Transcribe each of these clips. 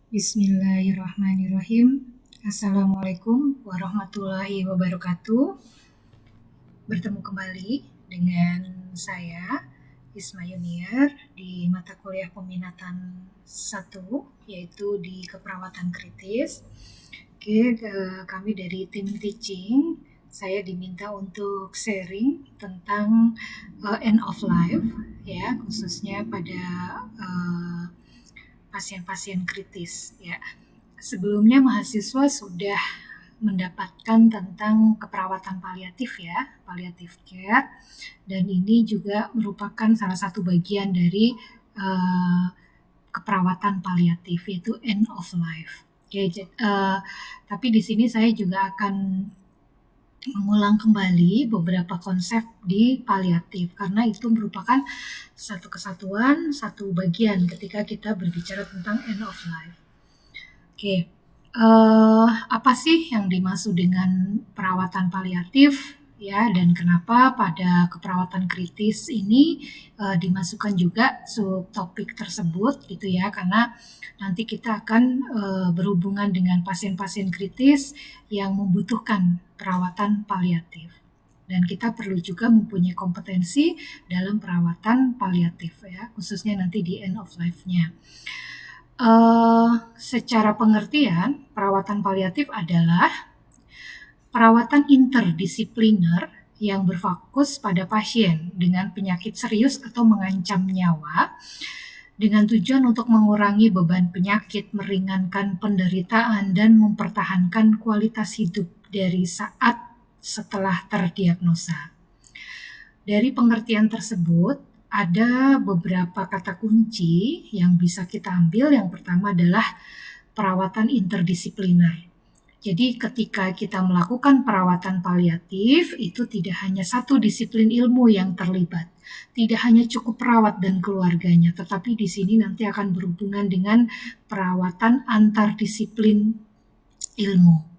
Bismillahirrahmanirrahim. Assalamualaikum warahmatullahi wabarakatuh. Bertemu kembali dengan saya, Isma Yuniar, di mata kuliah peminatan 1, yaitu di keperawatan kritis. Kami dari tim teaching, saya diminta untuk sharing tentang end of life, ya, khususnya pada pasien-pasien kritis, ya. Sebelumnya mahasiswa sudah mendapatkan tentang keperawatan paliatif, ya, palliative care, dan ini juga merupakan salah satu bagian dari keperawatan paliatif, yaitu end of life. Tapi di sini saya juga akan mengulang kembali beberapa konsep di paliatif, karena itu merupakan satu kesatuan, satu bagian ketika kita berbicara tentang end of life. Apa sih yang dimaksud dengan perawatan paliatif, ya, dan kenapa pada keperawatan kritis ini dimasukkan juga subtopik tersebut, gitu ya, karena nanti kita akan berhubungan dengan pasien-pasien kritis yang membutuhkan perawatan paliatif. Dan kita perlu juga mempunyai kompetensi dalam perawatan paliatif, ya, khususnya nanti di end of life-nya. Secara pengertian, perawatan paliatif adalah perawatan interdisipliner yang berfokus pada pasien dengan penyakit serius atau mengancam nyawa, dengan tujuan untuk mengurangi beban penyakit, meringankan penderitaan, dan mempertahankan kualitas hidup dari saat setelah terdiagnosa. Dari pengertian tersebut, ada beberapa kata kunci yang bisa kita ambil. Yang pertama adalah perawatan interdisipliner. Jadi ketika kita melakukan perawatan paliatif, itu tidak hanya satu disiplin ilmu yang terlibat. Tidak hanya cukup perawat dan keluarganya, tetapi di sini nanti akan berhubungan dengan perawatan antar disiplin ilmu.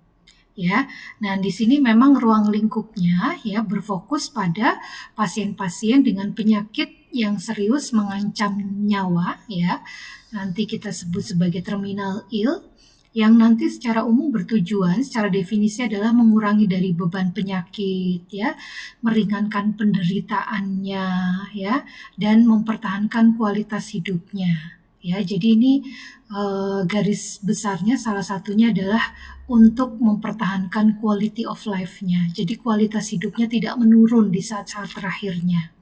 Ya, nah di sini memang ruang lingkupnya, ya, berfokus pada pasien-pasien dengan penyakit yang serius mengancam nyawa, ya, nanti kita sebut sebagai terminal ill, yang nanti secara umum bertujuan, secara definisi adalah mengurangi dari beban penyakit, ya, meringankan penderitaannya, ya, dan mempertahankan kualitas hidupnya. Ya, jadi ini garis besarnya salah satunya adalah untuk mempertahankan quality of life-nya. Jadi kualitas hidupnya tidak menurun di saat-saat terakhirnya.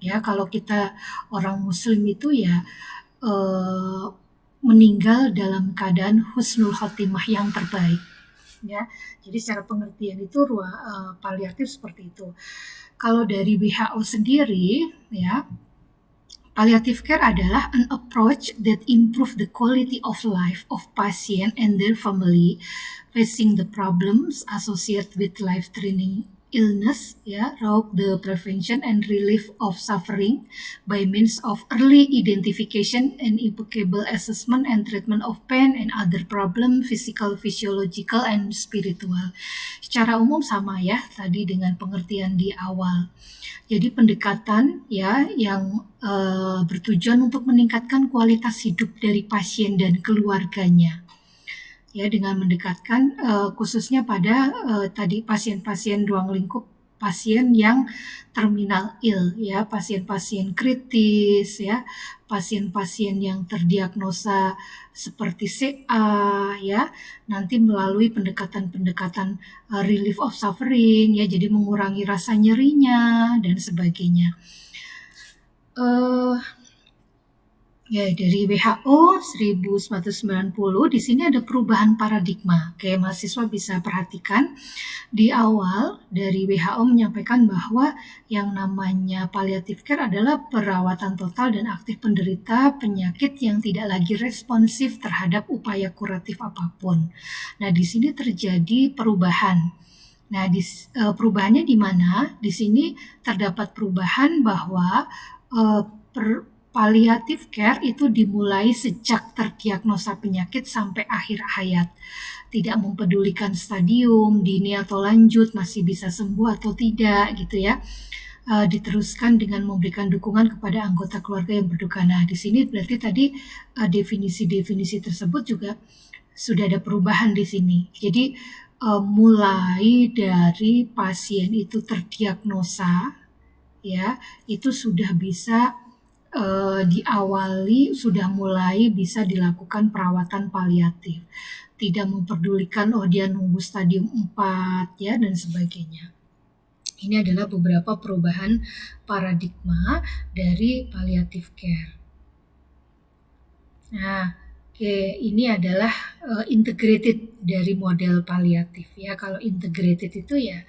Ya, kalau kita orang Muslim itu ya meninggal dalam keadaan husnul khotimah yang terbaik. Ya, jadi secara pengertian itu paliatif seperti itu. Kalau dari WHO sendiri, ya, palliative care adalah an approach that improve the quality of life of patient and their family facing the problems associated with life-threatening illness, ya, through the prevention and relief of suffering by means of early identification and impeccable assessment and treatment of pain and other problem, physical, physiological, and spiritual. Secara umum sama, ya, tadi dengan pengertian di awal. Jadi pendekatan, ya, yang bertujuan untuk meningkatkan kualitas hidup dari pasien dan keluarganya, ya, dengan mendekatkan khususnya pada tadi pasien-pasien ruang lingkup pasien yang terminal ill, ya, pasien-pasien kritis, ya, pasien-pasien yang terdiagnosa seperti CA, ya, nanti melalui pendekatan-pendekatan relief of suffering, ya, jadi mengurangi rasa nyerinya dan sebagainya. Ya, dari WHO 1990 di sini ada perubahan paradigma. Kayak mahasiswa bisa perhatikan di awal dari WHO menyampaikan bahwa yang namanya palliative care adalah perawatan total dan aktif penderita penyakit yang tidak lagi responsif terhadap upaya kuratif apapun. Nah, di sini terjadi perubahan. Nah, perubahannya di mana? Di sini terdapat perubahan bahwa palliative care itu dimulai sejak terdiagnosa penyakit sampai akhir hayat. Tidak mempedulikan stadium, dini atau lanjut, masih bisa sembuh atau tidak, gitu ya. diteruskan dengan memberikan dukungan kepada anggota keluarga yang berduka. Nah, di sini berarti tadi definisi-definisi tersebut juga sudah ada perubahan di sini. Jadi mulai dari pasien itu terdiagnosa, ya, itu sudah bisa diawali, sudah mulai bisa dilakukan perawatan paliatif. Tidak memperdulikan dia nunggu stadium 4 ya dan sebagainya. Ini adalah beberapa perubahan paradigma dari palliative care. Nah, ini adalah integrated dari model paliatif ya. Kalau integrated itu ya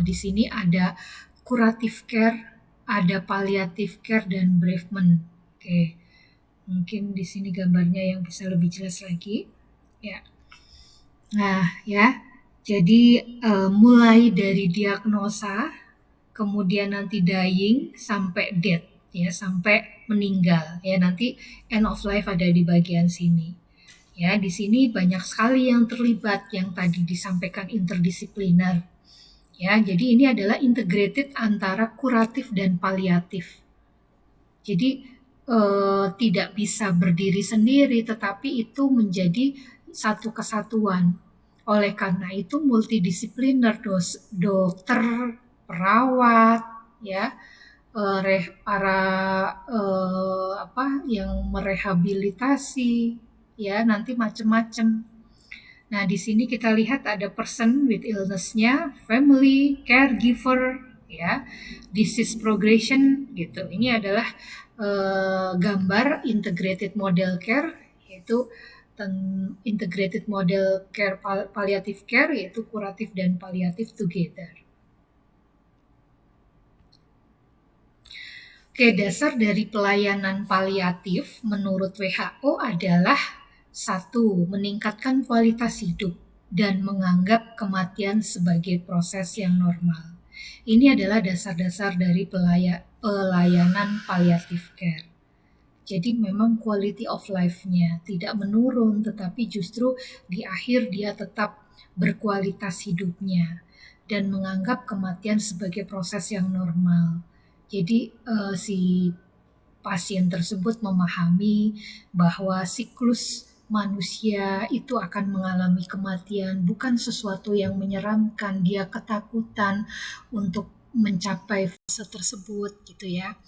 di sini ada curative care, ada palliative care dan bereavement. Mungkin di sini gambarnya yang bisa lebih jelas lagi. Ya. Nah, ya. Jadi mulai dari diagnosa, kemudian nanti dying sampai death, ya, sampai meninggal. Ya, nanti end of life ada di bagian sini. Ya, di sini banyak sekali yang terlibat yang tadi disampaikan interdisipliner. Ya, jadi ini adalah integrated antara kuratif dan paliatif. Jadi tidak bisa berdiri sendiri, tetapi itu menjadi satu kesatuan. Oleh karena itu multidisipliner, dokter, perawat, ya, para yang merehabilitasi, ya, nanti macam-macam. Nah, di sini kita lihat ada person with illness-nya, family, caregiver, ya, disease progression gitu. Ini adalah gambar integrated model care, yaitu integrated model care palliative care, yaitu kuratif dan paliatif together. Dasar dari pelayanan paliatif menurut WHO adalah 1. Meningkatkan kualitas hidup dan menganggap kematian sebagai proses yang normal. Ini adalah dasar-dasar dari pelayanan palliative care. Jadi memang quality of life-nya tidak menurun, tetapi justru di akhir dia tetap berkualitas hidupnya dan menganggap kematian sebagai proses yang normal. Jadi si pasien tersebut memahami bahwa siklus manusia itu akan mengalami kematian, bukan sesuatu yang menyeramkan, dia ketakutan untuk mencapai fase tersebut gitu ya.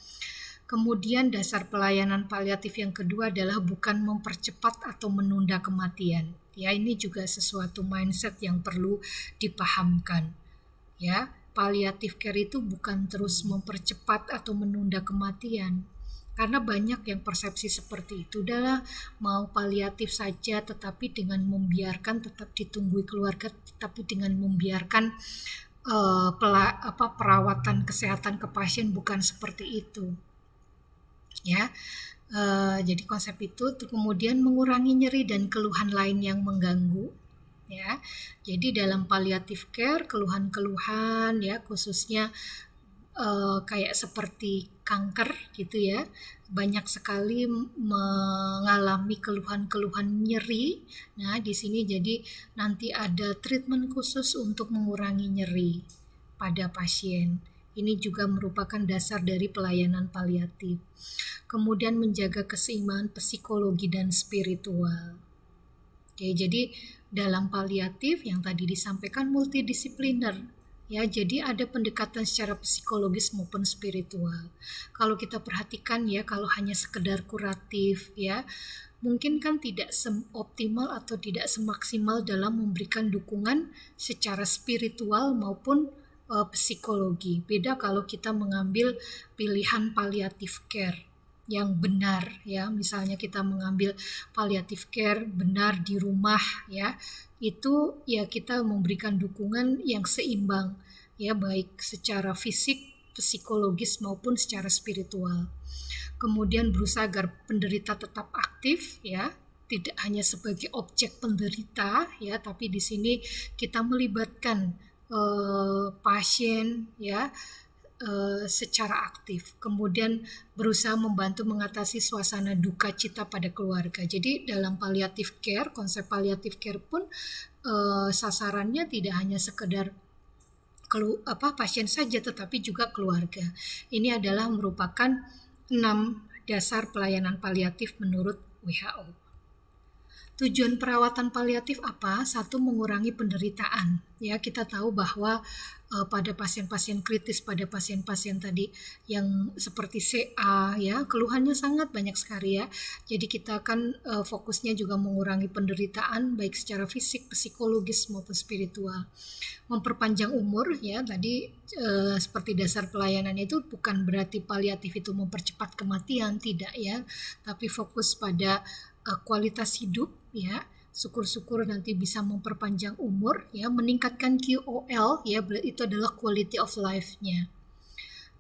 Kemudian dasar pelayanan paliatif yang kedua adalah bukan mempercepat atau menunda kematian. Ya, ini juga sesuatu mindset yang perlu dipahamkan. Ya, palliative care itu bukan terus mempercepat atau menunda kematian. Karena banyak yang persepsi seperti itu adalah mau paliatif saja tetapi dengan membiarkan tetap ditunggui keluarga, tetapi dengan membiarkan perawatan kesehatan ke pasien, bukan seperti itu. Ya, jadi konsep itu kemudian mengurangi nyeri dan keluhan lain yang mengganggu. Ya, jadi dalam palliative care keluhan-keluhan ya khususnya kayak seperti kanker gitu ya, banyak sekali mengalami keluhan-keluhan nyeri. Nah, di sini jadi nanti ada treatment khusus untuk mengurangi nyeri pada pasien. Ini juga merupakan dasar dari pelayanan paliatif. Kemudian menjaga keseimbangan psikologi dan spiritual. Jadi dalam paliatif yang tadi disampaikan multidisipliner. Ya, jadi ada pendekatan secara psikologis maupun spiritual. Kalau kita perhatikan ya, kalau hanya sekedar kuratif ya, mungkin kan tidak optimal atau tidak semaksimal dalam memberikan dukungan secara spiritual maupun psikologi. Beda kalau kita mengambil pilihan palliative care yang benar ya, misalnya kita mengambil palliative care benar di rumah ya, itu ya kita memberikan dukungan yang seimbang ya, baik secara fisik, psikologis maupun secara spiritual. Kemudian berusaha agar penderita tetap aktif ya, tidak hanya sebagai objek penderita ya, tapi di sini kita melibatkan pasien ya secara aktif, kemudian berusaha membantu mengatasi suasana duka cita pada keluarga. Jadi dalam palliative care, konsep palliative care pun sasarannya tidak hanya sekedar pasien saja tetapi juga keluarga. Ini adalah merupakan 6 dasar pelayanan paliatif menurut WHO. Tujuan perawatan paliatif apa? Satu, mengurangi penderitaan. Ya, kita tahu bahwa pada pasien-pasien kritis, pada pasien-pasien tadi yang seperti CA, ya, keluhannya sangat banyak sekali ya. Jadi kita akan fokusnya juga mengurangi penderitaan baik secara fisik, psikologis maupun spiritual. Memperpanjang umur, ya, tadi seperti dasar pelayanan itu bukan berarti paliatif itu mempercepat kematian, tidak ya, tapi fokus pada kualitas hidup, ya, syukur-syukur nanti bisa memperpanjang umur, ya, meningkatkan QOL, ya, itu adalah quality of life-nya.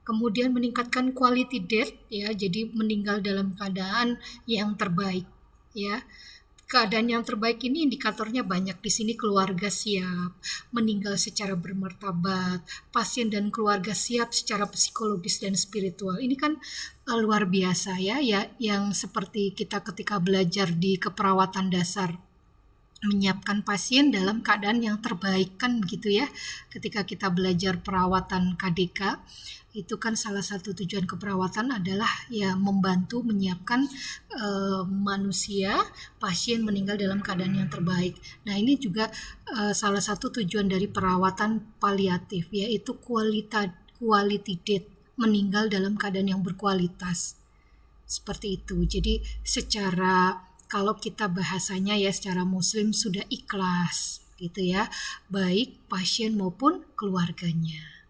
Kemudian meningkatkan quality death, ya, jadi meninggal dalam keadaan yang terbaik, ya. Keadaan yang terbaik ini indikatornya banyak. Di sini keluarga siap, meninggal secara bermartabat, pasien dan keluarga siap secara psikologis dan spiritual. Ini kan luar biasa ya, yang seperti kita ketika belajar di keperawatan dasar, menyiapkan pasien dalam keadaan yang terbaik kan begitu ya. Ketika kita belajar perawatan KDK, itu kan salah satu tujuan keperawatan adalah ya membantu menyiapkan manusia, pasien meninggal dalam keadaan yang terbaik. Nah, ini juga salah satu tujuan dari perawatan paliatif, yaitu quality death, meninggal dalam keadaan yang berkualitas. Seperti itu. Jadi secara, kalau kita bahasanya ya secara muslim, sudah ikhlas gitu ya, baik pasien maupun keluarganya.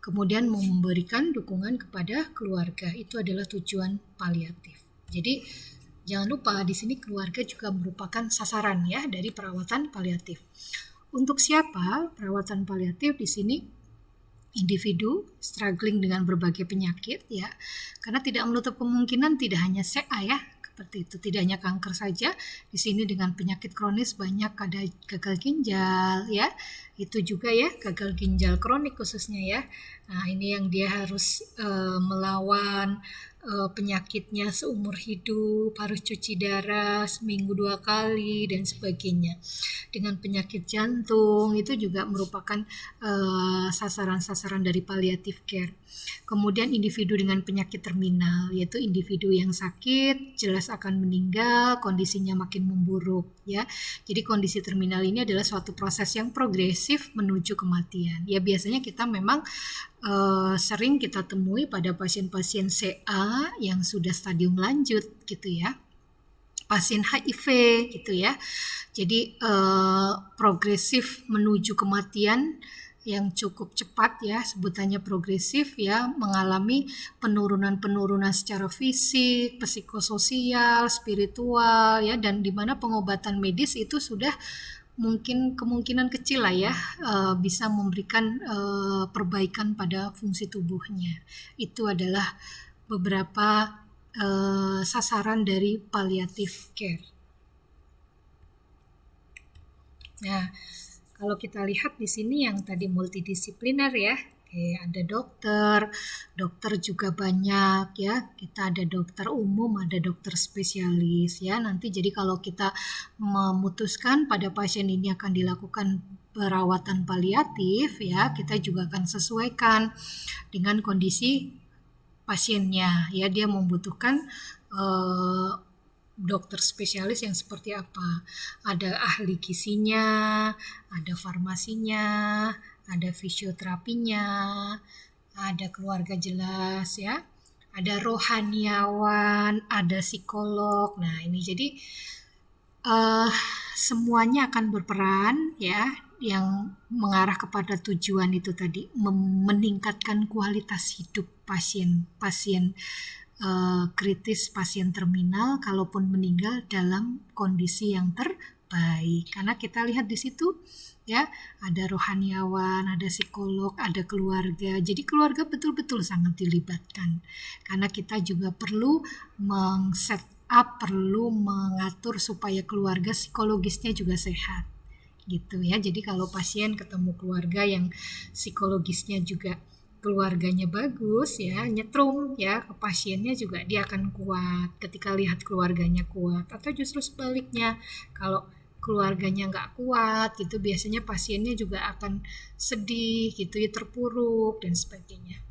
Kemudian memberikan dukungan kepada keluarga, itu adalah tujuan paliatif. Jadi jangan lupa di sini keluarga juga merupakan sasaran ya dari perawatan paliatif. Untuk siapa perawatan paliatif di sini? Individu struggling dengan berbagai penyakit ya, karena tidak menutup kemungkinan tidak hanya CA ya, seperti itu, tidak hanya kanker saja. Di sini dengan penyakit kronis banyak, ada gagal ginjal ya, itu juga ya, gagal ginjal kronik khususnya ya. Nah, ini yang dia harus melawan penyakitnya seumur hidup, harus cuci darah seminggu 2 kali dan sebagainya. Dengan penyakit jantung itu juga merupakan sasaran-sasaran dari palliative care. Kemudian individu dengan penyakit terminal, yaitu individu yang sakit, jelas akan meninggal, kondisinya makin memburuk ya. Jadi kondisi terminal ini adalah suatu proses yang progresif menuju kematian. Ya, biasanya kita memang sering kita temui pada pasien-pasien CA yang sudah stadium lanjut gitu ya, pasien HIV gitu ya. Jadi progresif menuju kematian yang cukup cepat ya, sebutannya progresif ya, mengalami penurunan-penurunan secara fisik, psikososial, spiritual ya, dan di mana pengobatan medis itu sudah mungkin kemungkinan kecil lah ya bisa memberikan perbaikan pada fungsi tubuhnya. Itu adalah beberapa sasaran dari palliative care. Nah, kalau kita lihat di sini yang tadi multidisipliner ya, ada dokter juga banyak ya. Kita ada dokter umum, ada dokter spesialis ya. Nanti jadi kalau kita memutuskan pada pasien ini akan dilakukan perawatan paliatif ya, kita juga akan sesuaikan dengan kondisi pasiennya ya, dia membutuhkan dokter spesialis yang seperti apa. Ada ahli gizinya, ada farmasinya, ada fisioterapinya, ada keluarga jelas ya, ada rohaniawan, ada psikolog. Nah, ini jadi semuanya akan berperan ya, yang mengarah kepada tujuan itu tadi, meningkatkan kualitas hidup pasien kritis, pasien terminal, kalaupun meninggal dalam kondisi yang terbaik. Karena kita lihat di situ ya, ada rohaniawan, ada psikolog, ada keluarga. Jadi keluarga betul-betul sangat dilibatkan. Karena kita juga perlu set up, perlu mengatur supaya keluarga psikologisnya juga sehat. Gitu ya. Jadi kalau pasien ketemu keluarga yang psikologisnya juga, keluarganya bagus ya, nyetrum ya ke pasiennya juga dia akan kuat ketika lihat keluarganya kuat. Atau justru sebaliknya, kalau keluarganya nggak kuat gitu, biasanya pasiennya juga akan sedih gitu ya, terpuruk dan sebagainya.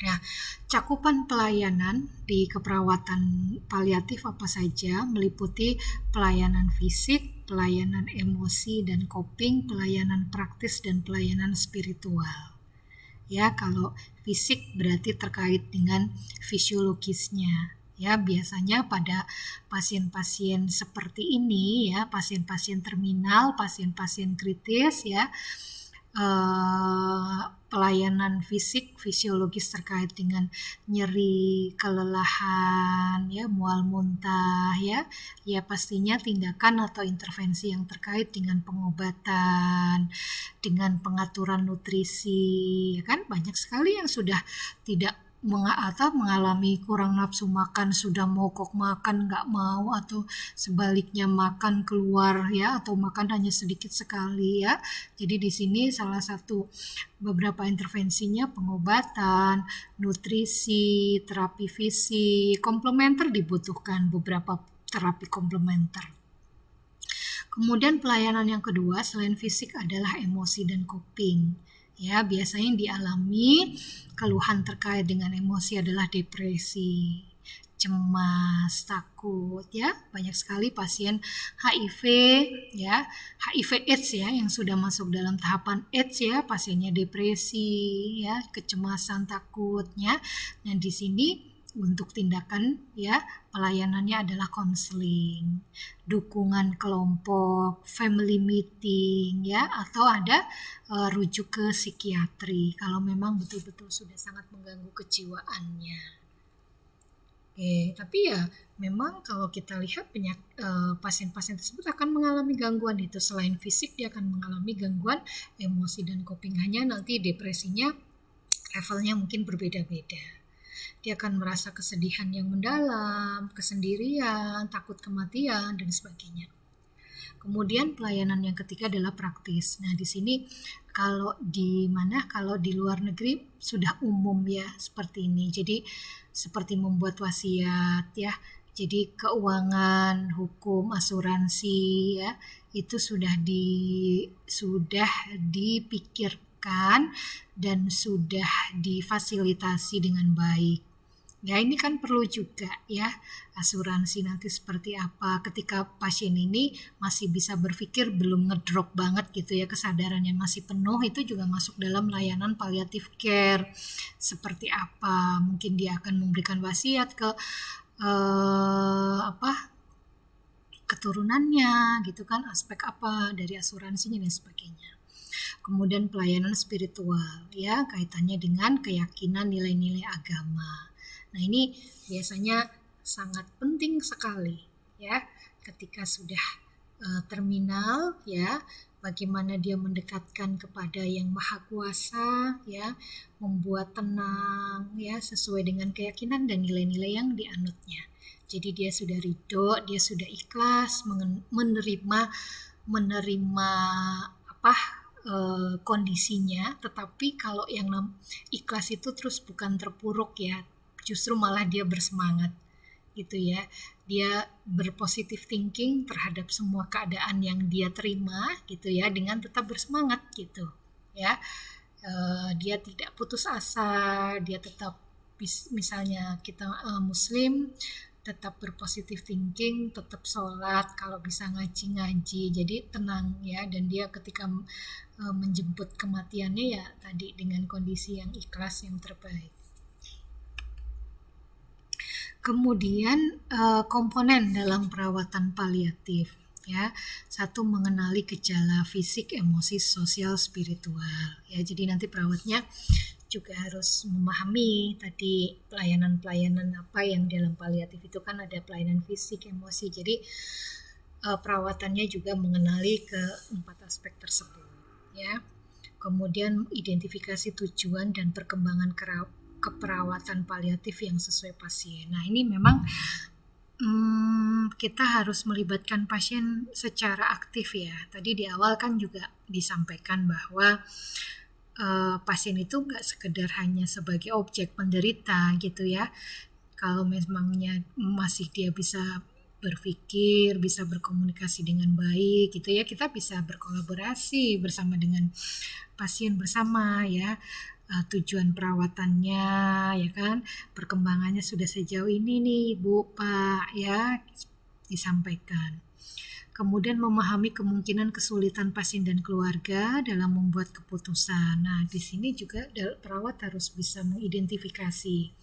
Nah, cakupan pelayanan di keperawatan paliatif apa saja meliputi pelayanan fisik, pelayanan emosi dan coping, pelayanan praktis dan pelayanan spiritual. Ya, kalau fisik berarti terkait dengan fisiologisnya. Ya, biasanya pada pasien-pasien seperti ini ya, pasien-pasien terminal, pasien-pasien kritis ya, pelayanan fisik fisiologis terkait dengan nyeri, kelelahan, ya, mual muntah, ya pastinya tindakan atau intervensi yang terkait dengan pengobatan, dengan pengaturan nutrisi, ya kan banyak sekali yang sudah tidak atau mengalami kurang nafsu makan, sudah mogok makan nggak mau, atau sebaliknya makan keluar ya, atau makan hanya sedikit sekali ya. Jadi di sini salah satu beberapa intervensinya pengobatan, nutrisi, terapi fisik, komplementer dibutuhkan beberapa terapi komplementer. Kemudian pelayanan yang kedua selain fisik adalah emosi dan coping. Ya, biasanya yang dialami keluhan terkait dengan emosi adalah depresi, cemas, takut ya. Banyak sekali pasien HIV ya, HIV AIDS ya yang sudah masuk dalam tahapan AIDS ya, pasiennya depresi ya, kecemasan, takutnya. Dan di sini untuk tindakan ya, pelayanannya adalah konseling, dukungan kelompok, family meeting ya, atau ada rujuk ke psikiatri kalau memang betul-betul sudah sangat mengganggu kejiwaannya. Oke, tapi ya memang kalau kita lihat pasien-pasien tersebut akan mengalami gangguan itu, selain fisik dia akan mengalami gangguan emosi dan coping, hanya nanti depresinya levelnya mungkin berbeda-beda. Dia akan merasa kesedihan yang mendalam, kesendirian, takut kematian, dan sebagainya. Kemudian pelayanan yang ketiga adalah praktis. Nah, di sini kalau di luar negeri sudah umum ya seperti ini. Jadi seperti membuat wasiat ya. Jadi keuangan, hukum, asuransi ya, itu sudah dipikirkan dan sudah difasilitasi dengan baik. Ya, ini kan perlu juga ya, asuransi nanti seperti apa ketika pasien ini masih bisa berpikir, belum ngedrop banget gitu ya, kesadarannya masih penuh, itu juga masuk dalam layanan palliative care. Seperti apa? Mungkin dia akan memberikan wasiat ke keturunannya gitu kan, aspek apa dari asuransinya dan sebagainya. Kemudian pelayanan spiritual ya, kaitannya dengan keyakinan nilai-nilai agama. Nah, ini biasanya sangat penting sekali ya ketika sudah terminal ya, bagaimana dia mendekatkan kepada yang maha kuasa ya, membuat tenang ya sesuai dengan keyakinan dan nilai-nilai yang dianutnya. Jadi dia sudah ridho, dia sudah ikhlas menerima kondisinya, tetapi kalau yang ikhlas itu terus bukan terpuruk ya, justru malah dia bersemangat gitu ya, dia berpositif thinking terhadap semua keadaan yang dia terima gitu ya, dengan tetap bersemangat gitu ya. Dia tidak putus asa, dia tetap, misalnya kita muslim, tetap berpositif thinking, tetap sholat, kalau bisa ngaji-ngaji, jadi tenang ya, dan dia ketika menjemput kematiannya ya tadi dengan kondisi yang ikhlas, yang terbaik. Kemudian komponen dalam perawatan paliatif ya, satu, mengenali gejala fisik, emosi, sosial, spiritual ya, jadi nanti perawatnya juga harus memahami tadi pelayanan-pelayanan apa yang dalam paliatif itu, kan ada pelayanan fisik, emosi, jadi perawatannya juga mengenali keempat aspek tersebut ya. Kemudian identifikasi tujuan dan perkembangan keperawatan paliatif yang sesuai pasien. Nah, ini memang kita harus melibatkan pasien secara aktif ya. Tadi di awal kan juga disampaikan bahwa pasien itu nggak sekedar hanya sebagai objek penderita gitu ya. Kalau memangnya masih dia bisa berpikir, bisa berkomunikasi dengan baik gitu ya. Kita bisa berkolaborasi bersama dengan pasien bersama ya. Tujuan perawatannya ya kan, perkembangannya sudah sejauh ini nih Bu, Pak ya, disampaikan. Kemudian memahami kemungkinan kesulitan pasien dan keluarga dalam membuat keputusan. Nah, di sini juga perawat harus bisa mengidentifikasi.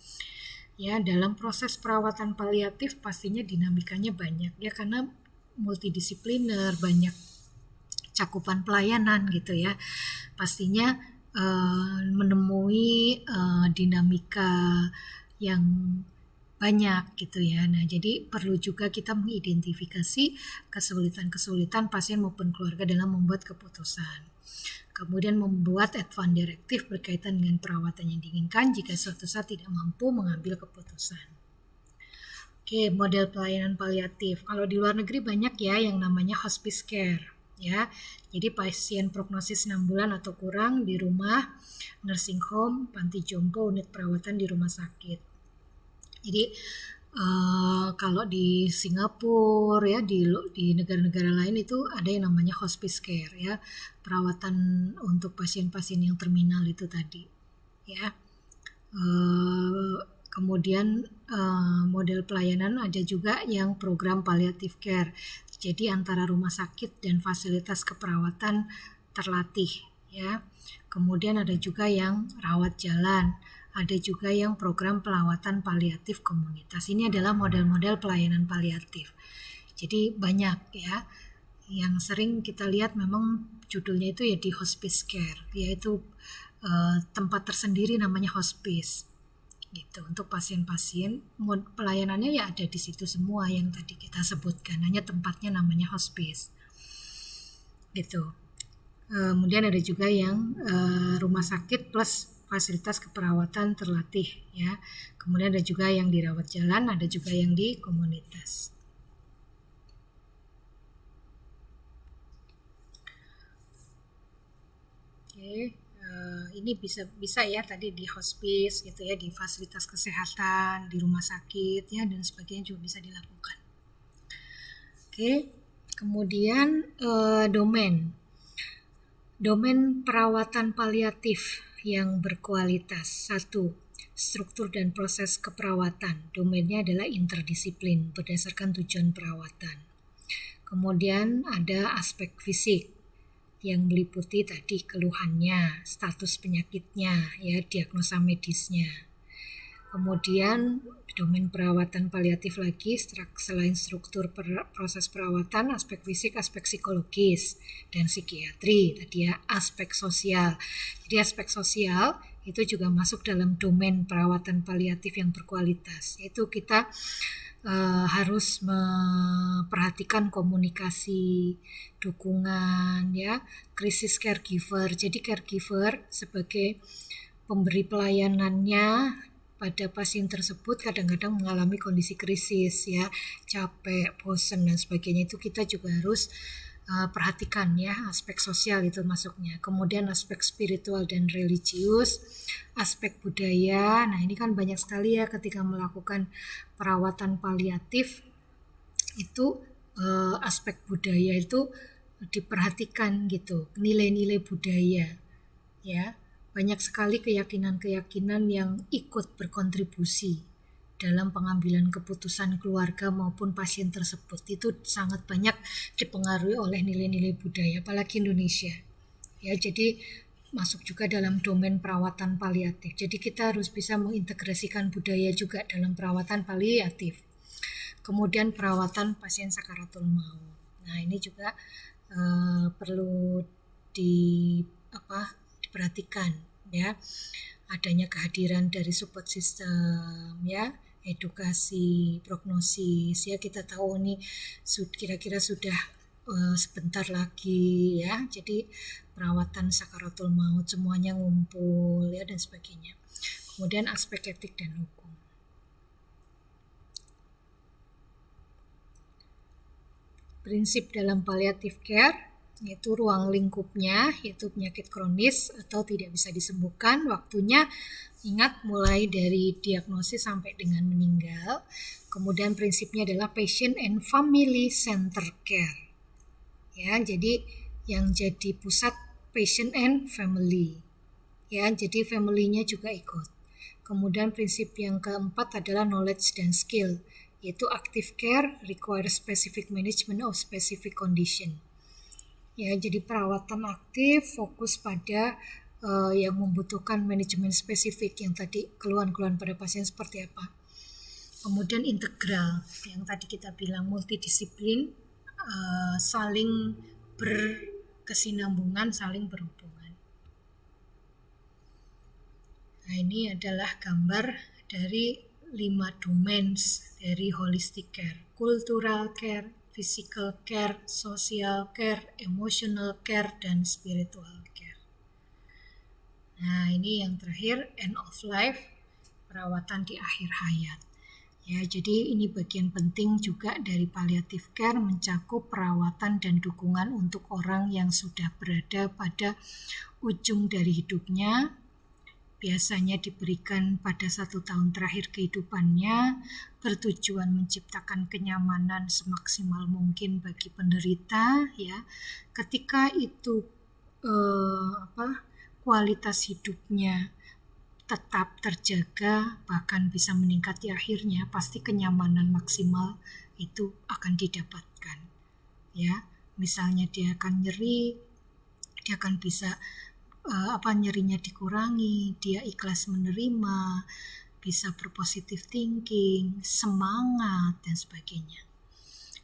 Ya, dalam proses perawatan paliatif pastinya dinamikanya banyak ya, karena multidisipliner, banyak cakupan pelayanan gitu ya. Pastinya menemui dinamika yang banyak gitu ya. Nah, jadi perlu juga kita mengidentifikasi kesulitan-kesulitan pasien maupun keluarga dalam membuat keputusan. Kemudian membuat advance direktif berkaitan dengan perawatan yang diinginkan jika suatu saat tidak mampu mengambil keputusan. Oke, model pelayanan paliatif. Kalau di luar negeri banyak ya yang namanya hospice care ya. Jadi pasien prognosis 6 bulan atau kurang di rumah, nursing home, panti jompo, unit perawatan di rumah sakit. Jadi kalau di Singapura ya, di negara-negara lain itu ada yang namanya hospice care ya, perawatan untuk pasien-pasien yang terminal itu tadi ya. Kemudian model pelayanan ada juga yang program palliative care. Jadi antara rumah sakit dan fasilitas keperawatan terlatih ya. Kemudian ada juga yang rawat jalan, ada juga yang program perawatan paliatif komunitas. Ini adalah model-model pelayanan paliatif. Jadi banyak ya. Yang sering kita lihat memang judulnya itu ya di hospice care, yaitu tempat tersendiri namanya hospice. Gitu. Untuk pasien-pasien pelayanannya ya ada di situ semua yang tadi kita sebutkan, hanya tempatnya namanya hospice. Gitu. Kemudian ada juga yang rumah sakit plus fasilitas keperawatan terlatih ya. Kemudian ada juga yang dirawat jalan, ada juga yang di komunitas. Oke, ini bisa ya tadi di hospice gitu ya, di fasilitas kesehatan, di rumah sakit ya dan sebagainya juga bisa dilakukan. Oke, kemudian domain perawatan paliatif yang berkualitas. 1. Struktur dan proses keperawatan. Domainnya adalah interdisiplin berdasarkan tujuan perawatan. Kemudian ada aspek fisik yang meliputi tadi keluhannya, status penyakitnya, ya, diagnosa medisnya. Kemudian domain perawatan paliatif lagi, selain struktur proses perawatan, aspek fisik, aspek psikologis, dan psikiatri, tadi ya, aspek sosial. Jadi aspek sosial itu juga masuk dalam domain perawatan paliatif yang berkualitas, yaitu kita harus memperhatikan komunikasi, dukungan, ya, krisis caregiver. Jadi caregiver sebagai pemberi pelayanannya pada pasien tersebut kadang-kadang mengalami kondisi krisis ya, capek, bosan dan sebagainya, itu kita juga harus perhatikan ya, aspek sosial itu masuknya. Kemudian aspek spiritual dan religius, aspek budaya. Nah, ini kan banyak sekali ya ketika melakukan perawatan paliatif itu aspek budaya itu diperhatikan gitu, nilai-nilai budaya ya. Banyak sekali keyakinan-keyakinan yang ikut berkontribusi dalam pengambilan keputusan keluarga maupun pasien tersebut. Itu sangat banyak dipengaruhi oleh nilai-nilai budaya, apalagi Indonesia. Ya, jadi masuk juga dalam domain perawatan paliatif. Jadi kita harus bisa mengintegrasikan budaya juga dalam perawatan paliatif. Kemudian perawatan pasien sakaratul maut. Nah, ini juga perlu diperhatikan ya, adanya kehadiran dari support system ya, edukasi, prognosis ya, kita tahu nih kira-kira sudah sebentar lagi ya, jadi perawatan sakaratul maut semuanya ngumpul ya dan sebagainya. Kemudian aspek etik dan hukum. Prinsip dalam palliative care yaitu ruang lingkupnya, yaitu penyakit kronis atau tidak bisa disembuhkan. Waktunya ingat mulai dari diagnosis sampai dengan meninggal. Kemudian prinsipnya adalah patient and family center care. Ya, jadi yang jadi pusat patient and family. Ya, jadi family-nya juga ikut. Kemudian prinsip yang keempat adalah knowledge dan skill, yaitu active care requires specific management of specific condition. Ya, jadi perawatan aktif fokus pada yang membutuhkan manajemen spesifik yang tadi keluhan-keluhan pada pasien seperti apa. Kemudian integral yang tadi kita bilang multidisiplin, saling berkesinambungan, saling berhubungan. Nah, ini adalah gambar dari 5 domains dari holistic care: cultural care, physical care, social care, emotional care, dan spiritual care. Nah, ini yang terakhir, end of life, perawatan di akhir hayat. Ya, jadi ini bagian penting juga dari palliative care, mencakup perawatan dan dukungan untuk orang yang sudah berada pada ujung dari hidupnya. Biasanya diberikan pada 1 tahun terakhir kehidupannya, bertujuan menciptakan kenyamanan semaksimal mungkin bagi penderita. Ya, ketika itu kualitas hidupnya tetap terjaga, bahkan bisa meningkat di akhirnya, pasti kenyamanan maksimal itu akan didapatkan. Ya, misalnya dia akan nyeri, dia akan bisa nyerinya dikurangi, dia ikhlas menerima, bisa berpositif thinking, semangat, dan sebagainya.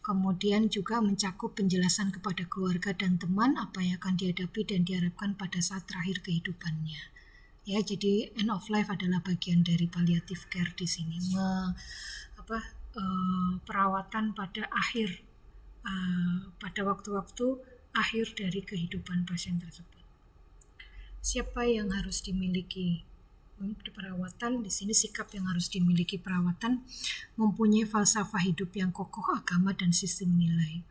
Kemudian juga mencakup penjelasan kepada keluarga dan teman apa yang akan dihadapi dan diharapkan pada saat terakhir kehidupannya. Ya, jadi end of life adalah bagian dari palliative care di sini, perawatan pada akhir, pada waktu-waktu akhir dari kehidupan pasien tersebut. Siapa yang harus dimiliki perawatan? Di sini sikap yang harus dimiliki perawatan: mempunyai falsafah hidup yang kokoh, agama dan sistem nilai.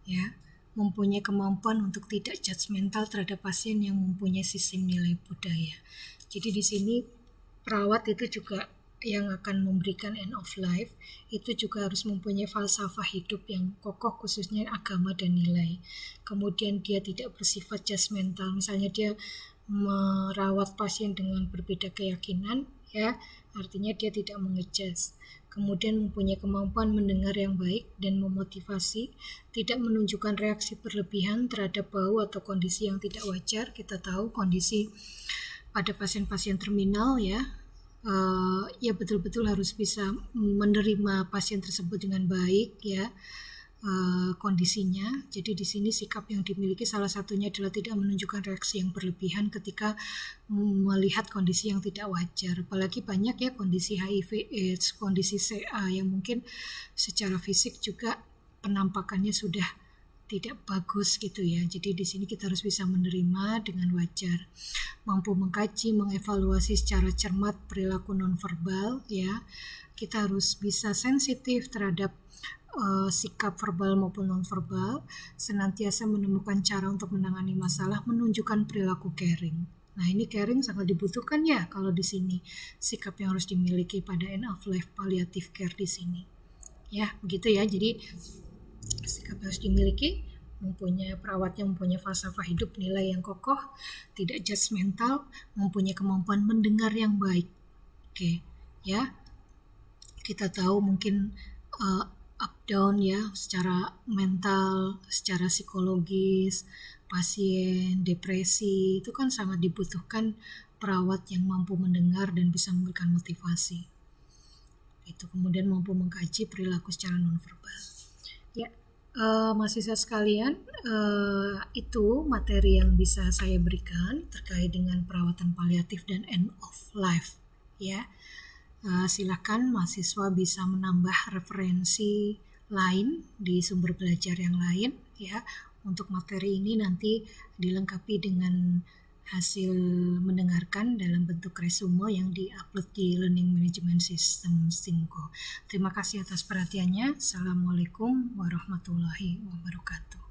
Ya, mempunyai kemampuan untuk tidak judgmental terhadap pasien yang mempunyai sistem nilai budaya. Jadi di sini perawat itu juga yang akan memberikan end of life itu juga harus mempunyai falsafah hidup yang kokoh, khususnya agama dan nilai. Kemudian dia tidak bersifat judgmental, misalnya dia merawat pasien dengan berbeda keyakinan, ya artinya dia tidak mengejudge. Kemudian mempunyai kemampuan mendengar yang baik dan memotivasi, tidak menunjukkan reaksi berlebihan terhadap bau atau kondisi yang tidak wajar. Kita tahu kondisi pada pasien-pasien terminal, ya betul-betul harus bisa menerima pasien tersebut dengan baik, ya kondisinya. Jadi di sini sikap yang dimiliki salah satunya adalah tidak menunjukkan reaksi yang berlebihan ketika melihat kondisi yang tidak wajar. Apalagi banyak ya kondisi HIV/AIDS, kondisi CA yang mungkin secara fisik juga penampakannya sudah tidak bagus gitu ya. Jadi di sini kita harus bisa menerima dengan wajar, mampu mengkaji, mengevaluasi secara cermat perilaku nonverbal, ya. Kita harus bisa sensitif terhadap sikap verbal maupun nonverbal, senantiasa menemukan cara untuk menangani masalah, menunjukkan perilaku caring. Nah, ini caring sangat dibutuhkan ya kalau di sini sikap yang harus dimiliki pada end of life palliative care di sini. Ya, begitu ya. Jadi sikap harus dimiliki, perawatnya mempunyai falsafah hidup, nilai yang kokoh, tidak judgmental, mempunyai kemampuan mendengar yang baik. Oke, ya. Kita tahu mungkin up down ya, secara mental, secara psikologis, pasien depresi itu kan sangat dibutuhkan perawat yang mampu mendengar dan bisa memberikan motivasi. Itu kemudian mampu mengkaji perilaku secara nonverbal. Ya, mahasiswa sekalian, itu materi yang bisa saya berikan terkait dengan perawatan paliatif dan end of life. Ya, silakan mahasiswa bisa menambah referensi lain di sumber belajar yang lain ya. Untuk materi ini nanti dilengkapi dengan hasil mendengarkan dalam bentuk resume yang diupload di Learning Management System Stingco. Terima kasih atas perhatiannya. Assalamualaikum warahmatullahi wabarakatuh.